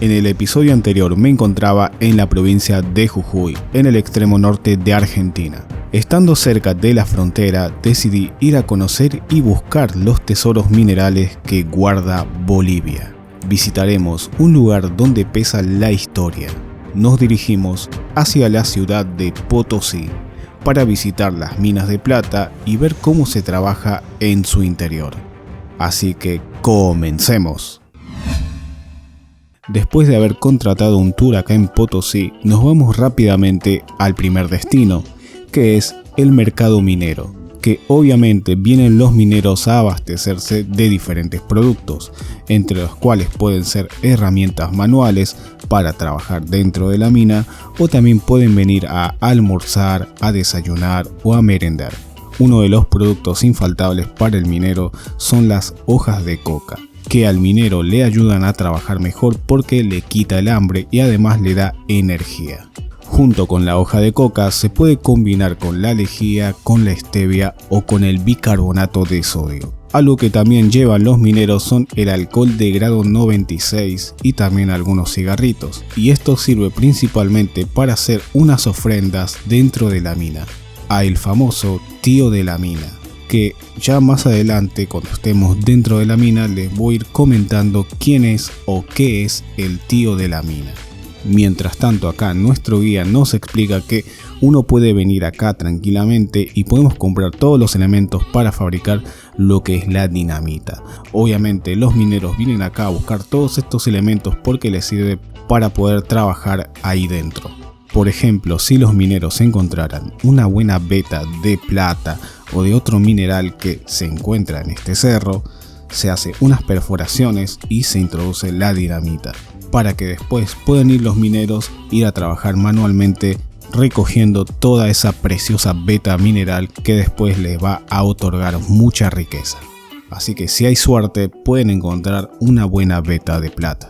En el episodio anterior me encontraba en la provincia de Jujuy, en el extremo norte de Argentina. Estando cerca de la frontera, decidí ir a conocer y buscar los tesoros minerales que guarda Bolivia. Visitaremos un lugar donde pesa la historia. Nos dirigimos hacia la ciudad de Potosí para visitar las minas de plata y ver cómo se trabaja en su interior. Así que comencemos. Después de haber contratado un tour acá en Potosí, nos vamos rápidamente al primer destino, que es el mercado minero, que obviamente vienen los mineros a abastecerse de diferentes productos, entre los cuales pueden ser herramientas manuales para trabajar dentro de la mina, o también pueden venir a almorzar, a desayunar o a merendar. Uno de los productos infaltables para el minero son las hojas de coca, que al minero le ayudan a trabajar mejor porque le quita el hambre y además le da energía. Junto con la hoja de coca se puede combinar con la lejía, con la stevia o con el bicarbonato de sodio. Algo que también llevan los mineros son el alcohol de grado 96 y también algunos cigarritos, y esto sirve principalmente para hacer unas ofrendas dentro de la mina, a el famoso tío de la mina, que ya más adelante cuando estemos dentro de la mina les voy a ir comentando quién es o qué es el tío de la mina. Mientras tanto, acá nuestro guía nos explica que uno puede venir acá tranquilamente y podemos comprar todos los elementos para fabricar lo que es la dinamita. Obviamente los mineros vienen acá a buscar todos estos elementos porque les sirve para poder trabajar ahí dentro. Por ejemplo, si los mineros encontraran una buena veta de plata o de otro mineral que se encuentra en este cerro, se hace unas perforaciones y se introduce la dinamita, para que después puedan ir los mineros ir a trabajar manualmente recogiendo toda esa preciosa veta mineral que después les va a otorgar mucha riqueza. Así que si hay suerte pueden encontrar una buena veta de plata.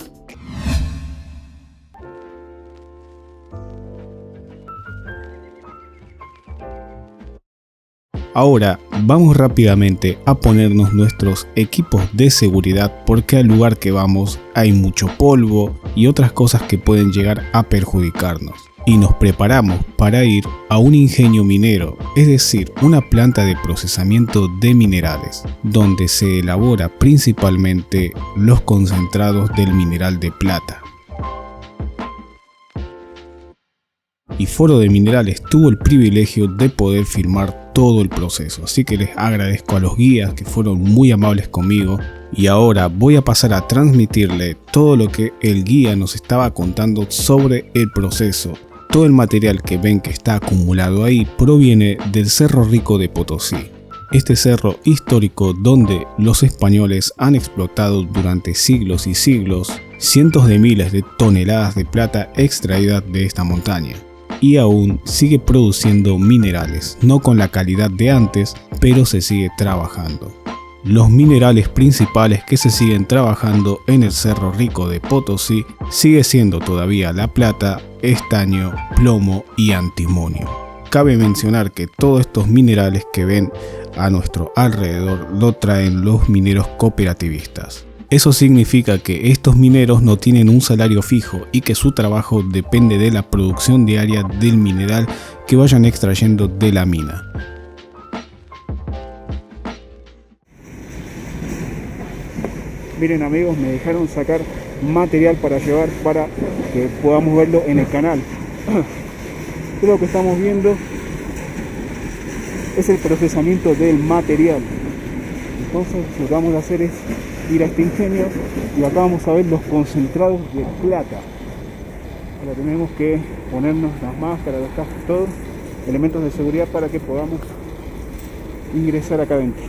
Ahora vamos rápidamente a ponernos nuestros equipos de seguridad porque al lugar que vamos hay mucho polvo y otras cosas que pueden llegar a perjudicarnos. Y nos preparamos para ir a un ingenio minero, es decir, una planta de procesamiento de minerales, donde se elabora principalmente los concentrados del mineral de plata. Y Foro de Minerales tuvo el privilegio de poder filmar todo el proceso, así que les agradezco a los guías que fueron muy amables conmigo y ahora voy a pasar a transmitirle todo lo que el guía nos estaba contando sobre el proceso. Todo el material que ven que está acumulado ahí proviene del Cerro Rico de Potosí, este cerro histórico donde los españoles han explotado durante siglos y siglos cientos de miles de toneladas de plata extraídas de esta montaña. Y aún sigue produciendo minerales, no con la calidad de antes, pero se sigue trabajando. Los minerales principales que se siguen trabajando en el Cerro Rico de Potosí sigue siendo todavía la plata, estaño, plomo y antimonio. Cabe mencionar que todos estos minerales que ven a nuestro alrededor lo traen los mineros cooperativistas. Eso significa que estos mineros no tienen un salario fijo y que su trabajo depende de la producción diaria del mineral que vayan extrayendo de la mina. Miren amigos, me dejaron sacar material para llevar para que podamos verlo en el canal. Lo que estamos viendo es el procesamiento del material. Entonces lo que vamos a hacer es ir a este ingenio y acá vamos a ver los concentrados de plata. Ahora tenemos que ponernos las máscaras, los cascos, todos elementos de seguridad para que podamos ingresar acá adentro.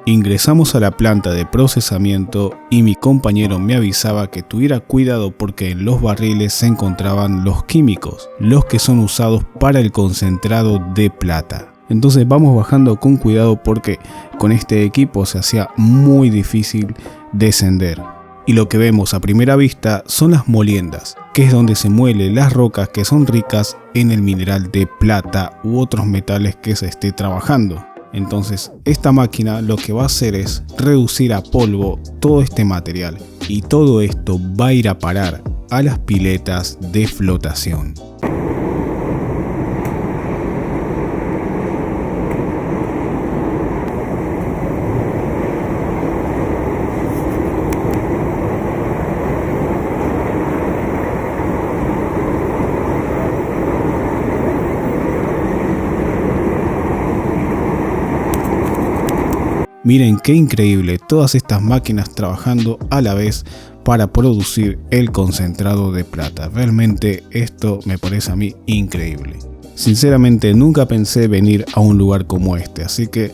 Ingresamos a la planta de procesamiento y mi compañero me avisaba que tuviera cuidado porque en los barriles se encontraban los químicos, los que son usados para el concentrado de plata. Entonces vamos bajando con cuidado porque con este equipo se hacía muy difícil descender. Y lo que vemos a primera vista son las moliendas, que es donde se muelen las rocas que son ricas en el mineral de plata u otros metales que se esté trabajando. Entonces esta máquina lo que va a hacer es reducir a polvo todo este material y todo esto va a ir a parar a las piletas de flotación. Miren qué increíble, todas estas máquinas trabajando a la vez para producir el concentrado de plata. Realmente esto me parece a mí increíble. Sinceramente nunca pensé venir a un lugar como este, así que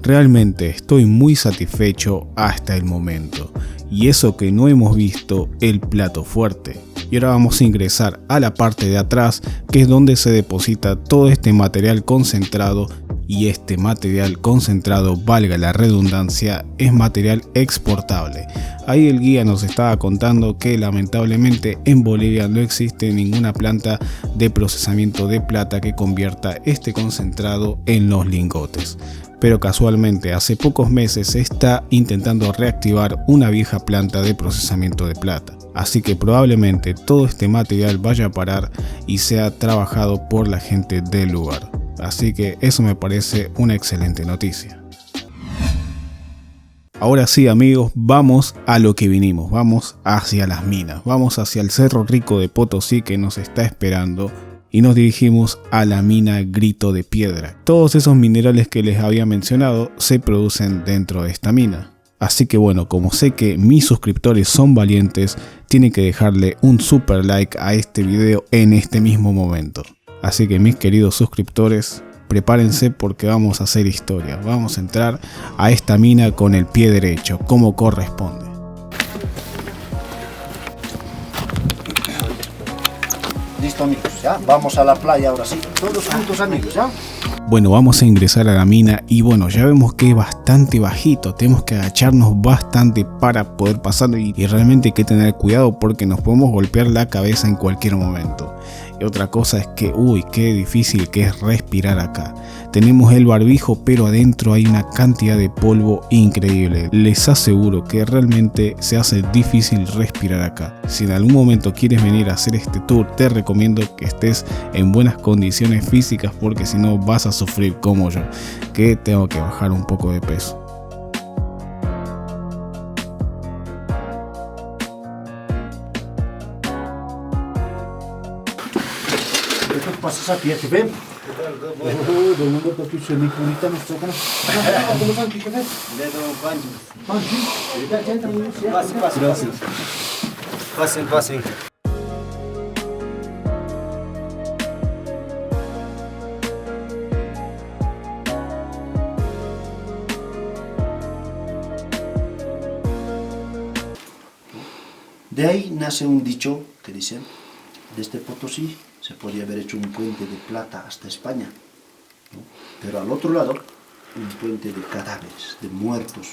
realmente estoy muy satisfecho hasta el momento. Y eso que no hemos visto el plato fuerte. Y ahora vamos a ingresar a la parte de atrás, que es donde se deposita todo este material concentrado. Y este material concentrado, valga la redundancia, es material exportable. Ahí el guía nos estaba contando que lamentablemente en Bolivia no existe ninguna planta de procesamiento de plata que convierta este concentrado en los lingotes. Pero casualmente hace pocos meses se está intentando reactivar una vieja planta de procesamiento de plata. Así que probablemente todo este material vaya a parar y sea trabajado por la gente del lugar. Así que eso me parece una excelente noticia. Ahora sí amigos, vamos a lo que vinimos, vamos hacia las minas, vamos hacia el Cerro Rico de Potosí que nos está esperando y nos dirigimos a la mina Grito de Piedra. Todos esos minerales que les había mencionado se producen dentro de esta mina. Así que bueno, como sé que mis suscriptores son valientes, tienen que dejarle un super like a este video en este mismo momento. Así que mis queridos suscriptores, prepárense porque vamos a hacer historia. Vamos a entrar a esta mina con el pie derecho, como corresponde. Listo amigos, ya vamos a la playa ahora sí, todos juntos amigos, ya. Bueno, vamos a ingresar a la mina y bueno, ya vemos que es bastante bajito, tenemos que agacharnos bastante para poder pasar y realmente hay que tener cuidado porque nos podemos golpear la cabeza en cualquier momento. Y otra cosa es que, uy, qué difícil que es respirar acá. Tenemos el barbijo, pero adentro hay una cantidad de polvo increíble. Les aseguro que realmente se hace difícil respirar acá. Si en algún momento quieres venir a hacer este tour, te recomiendo que estés en buenas condiciones físicas porque si no vas a sufrir como yo, que tengo que bajar un poco de peso. Pasas aquí, ¿te ven? Pasen. De ahí nace un dicho que dicen, desde Potosí se podría haber hecho un puente de plata hasta España, ¿no? Pero al otro lado, un puente de cadáveres, de muertos.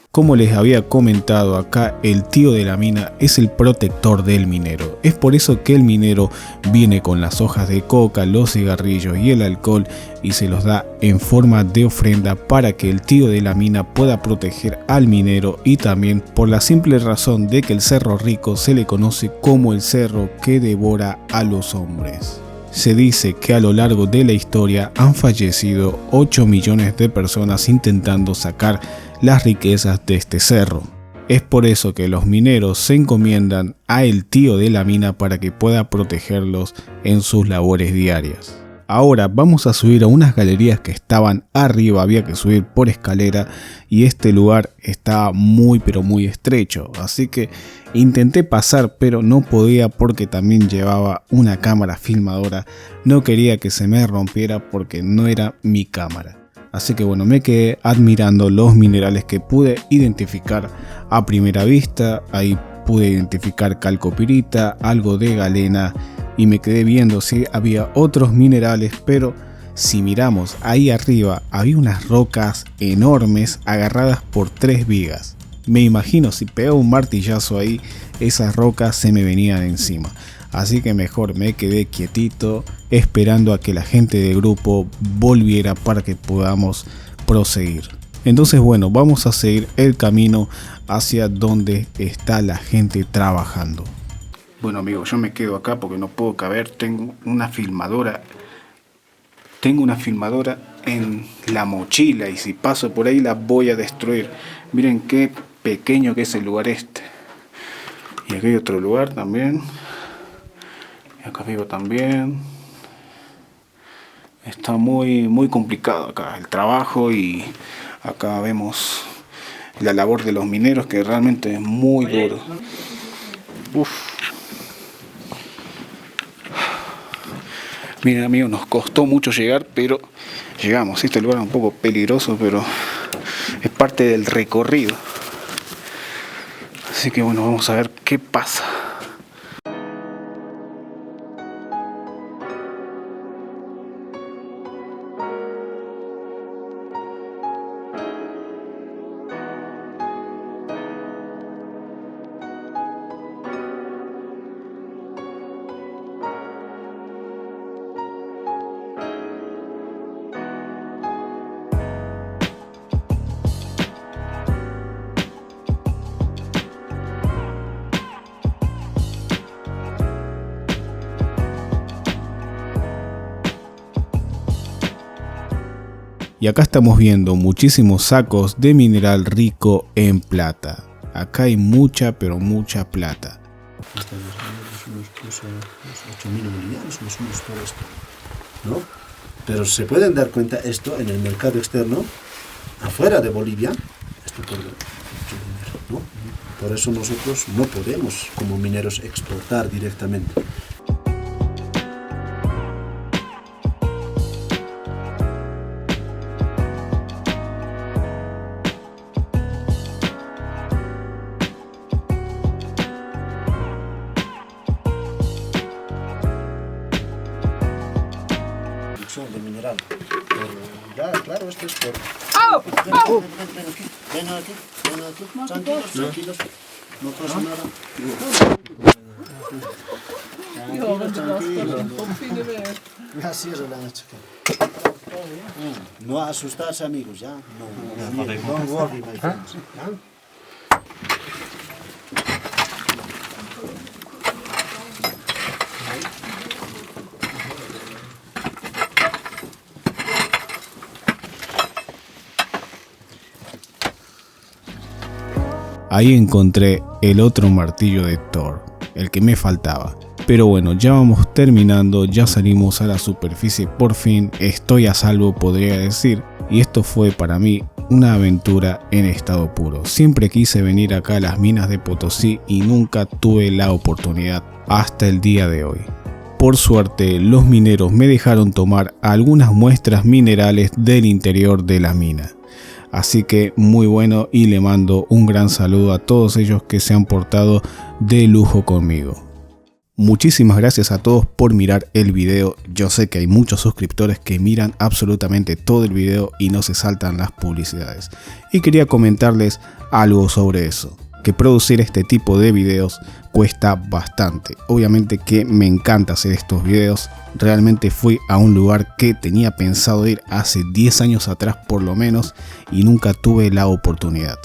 Como les había comentado acá, el tío de la mina es el protector del minero. Es por eso que el minero viene con las hojas de coca, los cigarrillos y el alcohol y se los da en forma de ofrenda para que el tío de la mina pueda proteger al minero y también por la simple razón de que el Cerro Rico se le conoce como el cerro que devora a los hombres. Se dice que a lo largo de la historia han fallecido 8 millones de personas intentando sacar las riquezas de este cerro. Es por eso que los mineros se encomiendan a el tío de la mina para que pueda protegerlos en sus labores diarias. Ahora vamos a subir a unas galerías que estaban arriba, había que subir por escalera y este lugar estaba muy pero muy estrecho, así que intenté pasar pero no podía porque también llevaba una cámara filmadora, no quería que se me rompiera porque no era mi cámara. Así que bueno, me quedé admirando los minerales que pude identificar a primera vista. Ahí pude identificar calcopirita, algo de galena y me quedé viendo si había otros minerales, pero si miramos ahí arriba había unas rocas enormes agarradas por 3 vigas. Me imagino si pegaba un martillazo ahí, esas rocas se me venían encima. Así que mejor me quedé quietito esperando a que la gente del grupo volviera para que podamos proseguir. Entonces bueno, vamos a seguir el camino hacia donde está la gente trabajando. Bueno amigos, yo me quedo acá porque no puedo caber. Tengo una filmadora en la mochila y si paso por ahí la voy a destruir. Miren qué pequeño que es el lugar este. Y aquí hay otro lugar también. Y acá arriba también. Está muy complicado acá el trabajo y acá vemos la labor de los mineros que realmente es muy duro. Uf. Miren amigos, nos costó mucho llegar, pero llegamos. Este lugar es un poco peligroso, pero es parte del recorrido. Así que bueno, vamos a ver qué pasa. Y acá estamos viendo muchísimos sacos de mineral rico en plata. Acá hay mucha, pero mucha plata. Unos 8.000 bolivianos, más o menos todo esto, ¿no? Pero se pueden dar cuenta esto en el mercado externo, afuera de Bolivia, esto por mucho dinero, ¿no? Por eso nosotros no podemos, como mineros, exportar directamente. De mineral. Ya, claro, esto es por... Ven aquí. Tranquilos. No pasa nada. Tranquilos. Así es la chica. No asustarse, amigos, ya. No don't worry, my friends. Ahí encontré el otro martillo de Thor, el que me faltaba. Pero bueno, ya vamos terminando, ya salimos a la superficie por fin, estoy a salvo podría decir. Y esto fue para mí una aventura en estado puro. Siempre quise venir acá a las minas de Potosí y nunca tuve la oportunidad hasta el día de hoy. Por suerte, los mineros me dejaron tomar algunas muestras minerales del interior de la mina. Así que muy bueno y le mando un gran saludo a todos ellos que se han portado de lujo conmigo. Muchísimas gracias a todos por mirar el video. Yo sé que hay muchos suscriptores que miran absolutamente todo el video y no se saltan las publicidades. Y quería comentarles algo sobre eso. Que producir este tipo de videos cuesta bastante. Obviamente que me encanta hacer estos videos. Realmente fui a un lugar que tenía pensado ir hace 10 años atrás por lo menos y nunca tuve la oportunidad.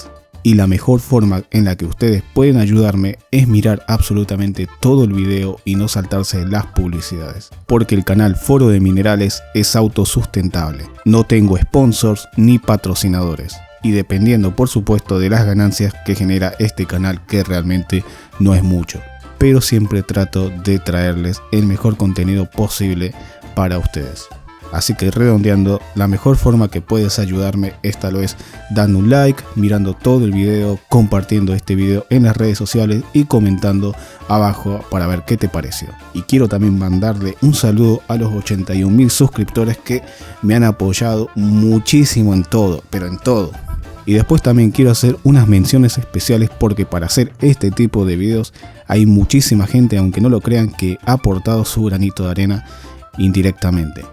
Y la mejor forma en la que ustedes pueden ayudarme es mirar absolutamente todo el video y no saltarse las publicidades. Porque el canal Foro de Minerales es autosustentable. No tengo sponsors ni patrocinadores. Y dependiendo por supuesto de las ganancias que genera este canal, que realmente no es mucho, pero siempre trato de traerles el mejor contenido posible para ustedes. Así que redondeando, la mejor forma que puedes ayudarme es tal vez dando un like, mirando todo el video, compartiendo este video en las redes sociales y comentando abajo para ver qué te pareció. Y quiero también mandarle un saludo a los 81.000 suscriptores que me han apoyado muchísimo en todo, pero en todo. Y después también quiero hacer unas menciones especiales porque para hacer este tipo de videos hay muchísima gente, aunque no lo crean, que ha aportado su granito de arena indirectamente.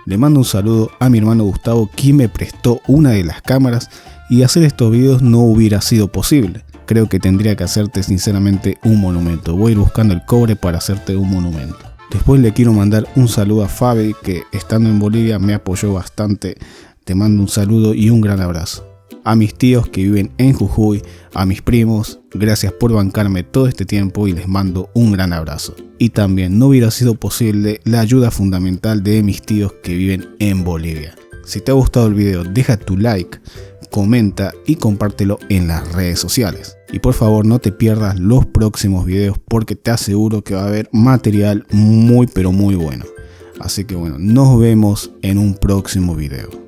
Le mando un saludo a mi hermano Gustavo, quien me prestó una de las cámaras y hacer estos videos no hubiera sido posible. Creo que tendría que hacerte sinceramente un monumento. Voy a ir buscando el cobre para hacerte un monumento. Después le quiero mandar un saludo a Fabi, que estando en Bolivia me apoyó bastante te mando un saludo y un gran abrazo. A mis tíos que viven en Jujuy, a mis primos, gracias por bancarme todo este tiempo y les mando un gran abrazo. Y también no hubiera sido posible la ayuda fundamental de mis tíos que viven en Bolivia. Si te ha gustado el video, deja tu like, comenta y compártelo en las redes sociales. Y por favor no te pierdas los próximos videos porque te aseguro que va a haber material muy pero muy bueno. Así que bueno, nos vemos en un próximo video.